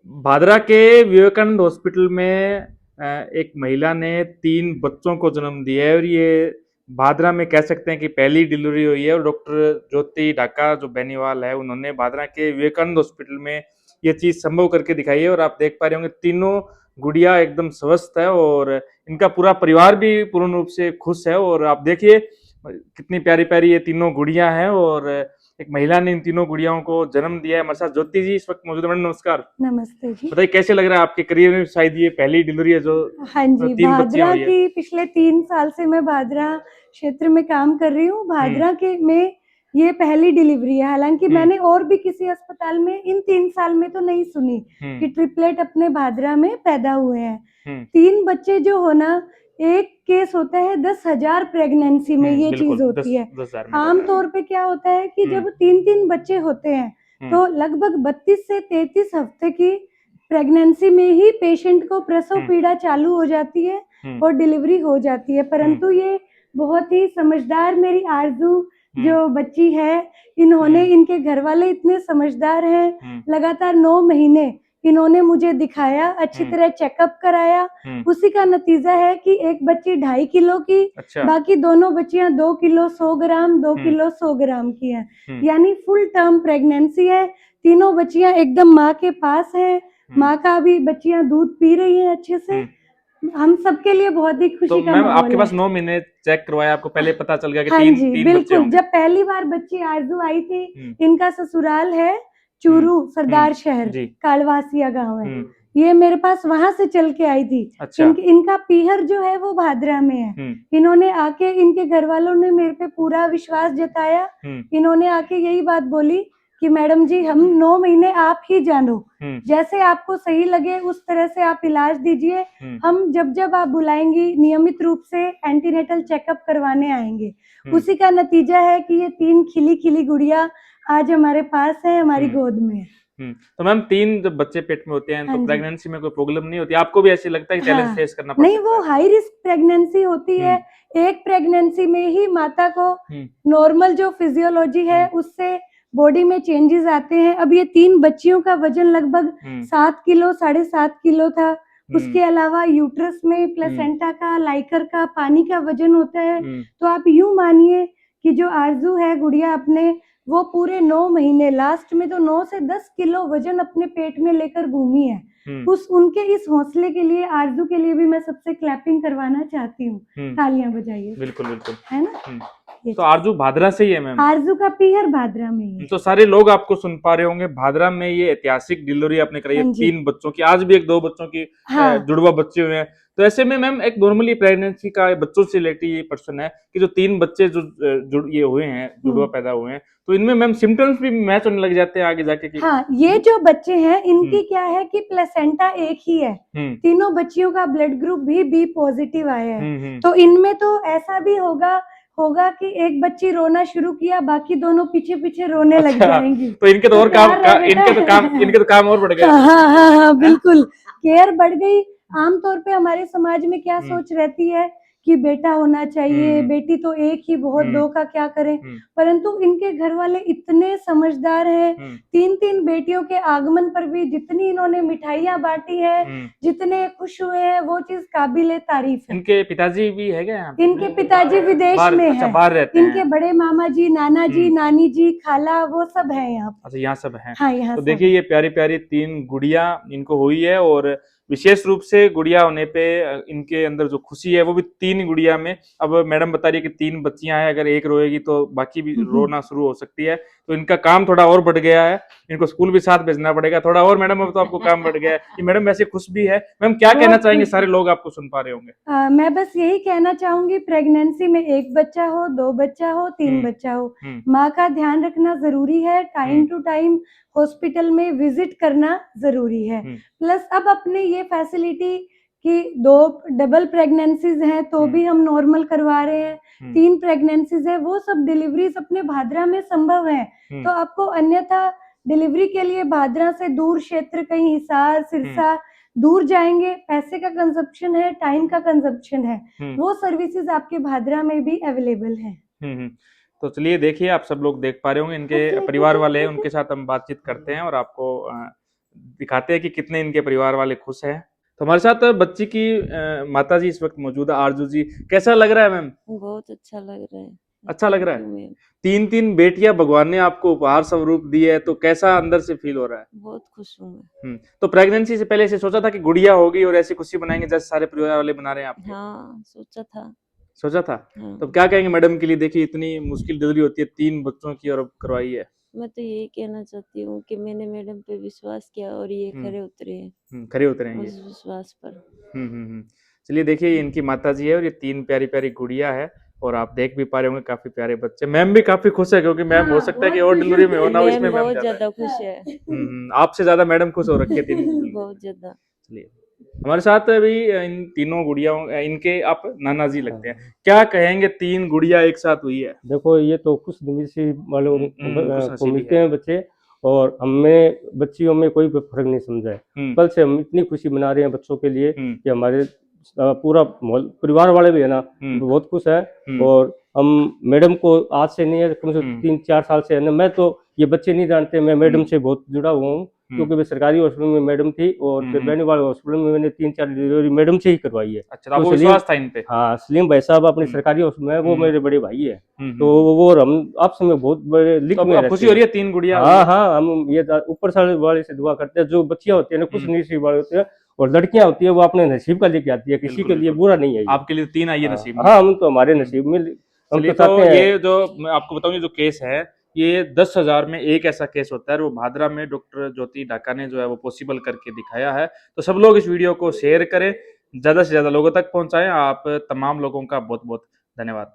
भादरा के विवेकानंद हॉस्पिटल में एक महिला ने 3 बच्चों को जन्म दिया है और ये भादरा में कह सकते हैं कि पहली डिलीवरी हुई है। और डॉक्टर ज्योति ढाका जो बेनीवाल है, उन्होंने भादरा के विवेकानंद हॉस्पिटल में ये चीज संभव करके दिखाई है। और आप देख पा रहे होंगे तीनों गुड़िया एकदम स्वस्थ है और इनका पूरा परिवार भी पूर्ण रूप से खुश है। और आप देखिए कितनी प्यारी प्यारी ये तीनों गुड़िया हैं और एक महिला ने इन तीनों गुड़ियाओं को जन्म दिया है। हमारे साथ ज्योति जी इस वक्त मौजूद है। मैडम नमस्कार। नमस्ते जी। बताइए कैसे लग रहा है आपके करियर में, शायद ये पहली डिलीवरी है जो हाँ जी, 3 बच्चियां भादरा हुई है। की पिछले 3 साल से मैं भादरा क्षेत्र में काम कर रही हूँ। भादरा के में ये पहली डिलीवरी है। हालांकि मैंने और भी किसी अस्पताल में इन 3 साल में तो नहीं सुनी कि ट्रिपलेट अपने भादरा में पैदा हुए हैं। 3 बच्चे जो होना, एक केस होता है 10,000 प्रेगनेंसी में ये चीज होती है। आमतौर पे क्या होता है कि जब 3-3 बच्चे होते हैं तो लगभग 32 से 33 हफ्ते की प्रेगनेंसी में ही पेशेंट को प्रसव पीड़ा चालू हो जाती है और डिलीवरी हो जाती है। परंतु ये बहुत ही समझदार मेरी आरजू जो बच्ची है, इन्होंने, इनके घर वाले इतने समझदार हैं। लगातार 9 महीने इन्होंने मुझे दिखाया, अच्छी तरह चेकअप कराया। उसी का नतीजा है कि एक बच्ची 2.5 किलो की, बाकी दोनों बच्चियां 2 किलो 100 ग्राम, 2 किलो 100 ग्राम की है। यानी फुल टर्म प्रेगनेंसी है। तीनों बच्चियां एकदम माँ के पास हैं। माँ का भी बच्चियां दूध पी रही हैं अच्छे से। हम सबके लिए बहुत ही खुशी का माहौल है। आपके पास 9 महीने चेक करवाया, आपको पहले पता चल गया कि हाँ तीन जी, तीन बच्चे बिल्कुल। होंगे। जब पहली बार बच्ची आरजू आई थी, इनका ससुराल है चूरू, सरदार शहर, कालवासिया गांव है। ये मेरे पास वहां से चल के आई थी। इनका पीहर जो है वो भादरा में है। इन्होंने आके, इनके घर वालों ने मेरे पे पूरा विश्वास जताया। इन्होंने आके यही बात बोली कि मैडम जी, हम 9 महीने आप ही जानो, जैसे आपको सही लगे उस तरह से आप इलाज दीजिए। हम जब जब आप बुलाएंगी नियमित रूप से एंटीनेटल चेकअप करवाने आएंगे। उसी का नतीजा है कि ये 3 खिली खिली गुड़िया आज हमारे पास है, हमारी गोद में है। तो मैम 3 जब बच्चे पेट में होते हैं तो प्रेगनेंसी में कोई प्रॉब्लम नहीं होती? आपको भी ऐसे लगता है कि चैलेंज फेस करना पड़ता है? नहीं, वो हाई रिस्क प्रेगनेंसी होती है। एक प्रेगनेंसी में ही माता को नॉर्मल जो फिजियोलॉजी है उससे बॉडी में चेंजेस आते हैं। अब ये 3 बच्चियों का वजन लगभग 7 किलो 7.5 किलो था। उसके अलावा यूट्रस में प्लेसेंटा का, लाइकर का, पानी का वजन होता है। तो आप यूं मानिए कि जो आरजू है गुड़िया अपने, वो पूरे 9 महीने, लास्ट में तो 9 से 10 किलो वजन अपने पेट में लेकर घूमी है। उनके इस हौसले के लिए, आरजू के लिए भी मैं सबसे क्लैपिंग करवाना चाहती हूँ। तालियां बजाइए। बिल्कुल बिल्कुल, है ना। तो आरजू भादरा से ही है मैम? आरजू का पीहर भादरा में ही है। तो सारे लोग आपको सुन पा रहे होंगे, भादरा में ये ऐतिहासिक डिलीवरी आपने कराई है 3 बच्चों की। आज भी एक 2 बच्चों की जुड़वा बच्चे हुए हैं। तो ऐसे में मैम एक नॉर्मली प्रेगनेंसी का बच्चों से रिलेटेड ये प्रश्न है कि जो 3 बच्चे जो ये हुए हैं, जुड़वा पैदा हुए हैं, तो इनमें मैम सिम्टम्स भी मैच होने लग जाते हैं आगे जाके कि? हाँ, ये जो बच्चे हैं इनकी क्या है कि प्लेसेंटा एक ही है। तीनों बच्चियों का ब्लड ग्रुप भी बी पॉजिटिव आया है। तो इनमें तो ऐसा भी होगा कि एक बच्ची रोना शुरू किया, बाकी दोनों पीछे पीछे रोने लग जाएंगी। तो इनके तो और इनके तो काम और बढ़ गया। हाँ, बिल्कुल। केयर बढ़ गई। आमतौर पे हमारे समाज में क्या सोच रहती है कि बेटा होना चाहिए, बेटी तो एक ही बहुत, 2 का क्या करें। परंतु इनके घर वाले इतने समझदार हैं। 3-3 बेटियों के आगमन पर भी जितनी इन्होंने मिठाइयाँ बांटी है, जितने खुश हुए हैं, वो चीज काबिले तारीफ है। इनके पिताजी भी है क्या? इनके पिताजी विदेश में है। बाहर रहते हैं। इनके बड़े मामा जी, नाना जी, नानी जी, खाला, वो सब है यहाँ। अच्छा, यहाँ सब है। हाँ, यहाँ तो देखिए ये प्यारी प्यारी 3 गुड़िया इनको हुई है और विशेष रूप से गुड़िया होने पे इनके अंदर जो खुशी है वो भी 3 गुड़िया में। अब मैडम बता रही है कि 3 बच्चियां हैं, अगर एक रोएगी तो बाकी भी रोना शुरू हो सकती है। तो इनका काम थोड़ा और बढ़ गया है, इनको स्कूल भी साथ भेजना पड़ेगा थोड़ा और। मैडम अब तो आपको काम बढ़ गया है कि मैडम वैसे खुश भी है। मैम क्या कहना चाहेंगे, सारे लोग आपको सुन पा रहे होंगे? मैं बस यही कहना चाहूंगी, प्रेगनेंसी में 1 बच्चा हो, 2 बच्चा हो, 3 बच्चा हो, माँ का ध्यान रखना जरूरी है। टाइम टू टाइम हॉस्पिटल में विजिट करना जरूरी है। प्लस अब अपने ये फैसिलिटी कि 2 डबल प्रेगनेंसीज हैं तो भी हम नॉर्मल करवा रहे हैं। 3 प्रेगनेंसीज है, वो सब डिलीवरीज अपने भादरा में संभव है। तो आपको अन्यथा डिलीवरी के लिए भादरा से दूर क्षेत्र, कहीं हिसार, सिरसा दूर जाएंगे, पैसे का कंजप्शन है, टाइम का कंजप्शन है। वो सर्विसेज आपके भादरा में भी अवेलेबल है। तो चलिए देखिए, आप सब लोग देख पा रहे होंगे, इनके परिवार वाले हैं, उनके साथ हम बातचीत करते हैं और आपको दिखाते हैं कि कितने इनके परिवार वाले खुश हैं। तो हमारे साथ बच्ची की माता जी इस वक्त मौजूद है, आरजू जी। कैसा लग रहा है मैम? बहुत अच्छा लग रहा है। अच्छा लग थैंक रहा यू है। मैम। 3 बेटियां भगवान ने आपको उपहार स्वरूप दी है, तो कैसा अंदर से फील हो रहा है? बहुत खुश हूँ मैं। तो प्रेगनेंसी से पहले ऐसे सोचा था कि गुड़िया होगी और ऐसी खुशी बनाएंगे जैसे सारे परिवार वाले बना रहे हैं आपके? हाँ, सोचा था। सोचा था। हाँ। तो क्या कहेंगे मैडम के लिए? देखिए इतनी मुश्किल डिलीवरी होती है, 3 बच्चों की, और अब करवाई है। मैं तो यही कहना चाहती हूँ कि मैंने मैडम पे विश्वास किया और ये हम्म, खरे उतरे हैं खरे उतरे हैं ये। उस विश्वास पर। हम्म। चलिए देखिए, ये इनकी माता जी है और ये 3 प्यारी गुड़िया है, और आप देख भी पा रहे होंगे काफी प्यारे बच्चे। मैम भी काफी खुश है, क्योंकि मैम हो सकता है कि और डिलीवरी में हो ना हो, इसमें मैम मैम बहुत ज्यादा है। ज्यादा खुश है। आपसे ज्यादा मैडम खुश हो रखी है 3 डिलीवरी। बहुत ज्यादा। चलिए, हमारे साथ अभी इन तीनों गुड़ियाओं, इनके आप नाना जी लगते हैं। हाँ। क्या कहेंगे, 3 गुड़िया एक साथ हुई है? देखो ये तो खुश नसीब वालों खुश को नसीबी मिलते है। हैं बच्चे, और हमें बच्चियों में कोई भी फर्क नहीं समझा है। हम्म कल से हम इतनी खुशी मना रहे हैं बच्चों के लिए हम्म कि हमारे पूरा परिवार वाले भी है ना, हम्म बहुत खुश है। हम्म और हम मैडम को आज से नहीं है, कम से कम हम्म 3-4 साल से है ना। मैं तो ये बच्चे नहीं जानते, मैं मैडम से बहुत जुड़ा हुआ हूँ, क्योंकि मैं सरकारी हॉस्पिटल में मैडम थी, और फिर हम्म। बेनीवाल हॉस्पिटल में मैंने 3-4 डिलीवरी मैडम से ही करवाई है। अच्छा, तो तो आपको सलीम, विश्वास था इन पे? हाँ सलीम भाई साहब अपने हम्म सरकारी हॉस्पिटल में, वो हम्म मेरे बड़े भाई है। हम्म तो वो और हम आपस में बहुत बड़े लिंक तो में अब खुशी रहते हो हैं। रही है, 3 गुड़िया हुई हाँ है। हाँ, हम ये ऊपर साल वाले से दुआ करते हैं। जो बच्चियां होती है ना, खुश नसीब वाले होते हैं, और लड़कियां होती है वो अपने नसीब का लेके आती है, किसी बिल्कुल के लिए बिल्कुल। बुरा नहीं है ये। आपके लिए 3 आई है हाँ नसीब में। हाँ, हम तो हमारे नसीब में, हम चलिए, तो तो चाहते हैं। ये जो मैं आपको बताऊं, ये जो केस है, ये 10,000 में एक ऐसा केस होता है, और वो भादरा में डॉक्टर ज्योति ढाका ने जो है वो पॉसिबल करके दिखाया है। तो सब लोग इस वीडियो को शेयर करें, ज्यादा से ज्यादा लोगों तक पहुंचाएं। आप तमाम लोगों का बहुत बहुत धन्यवाद।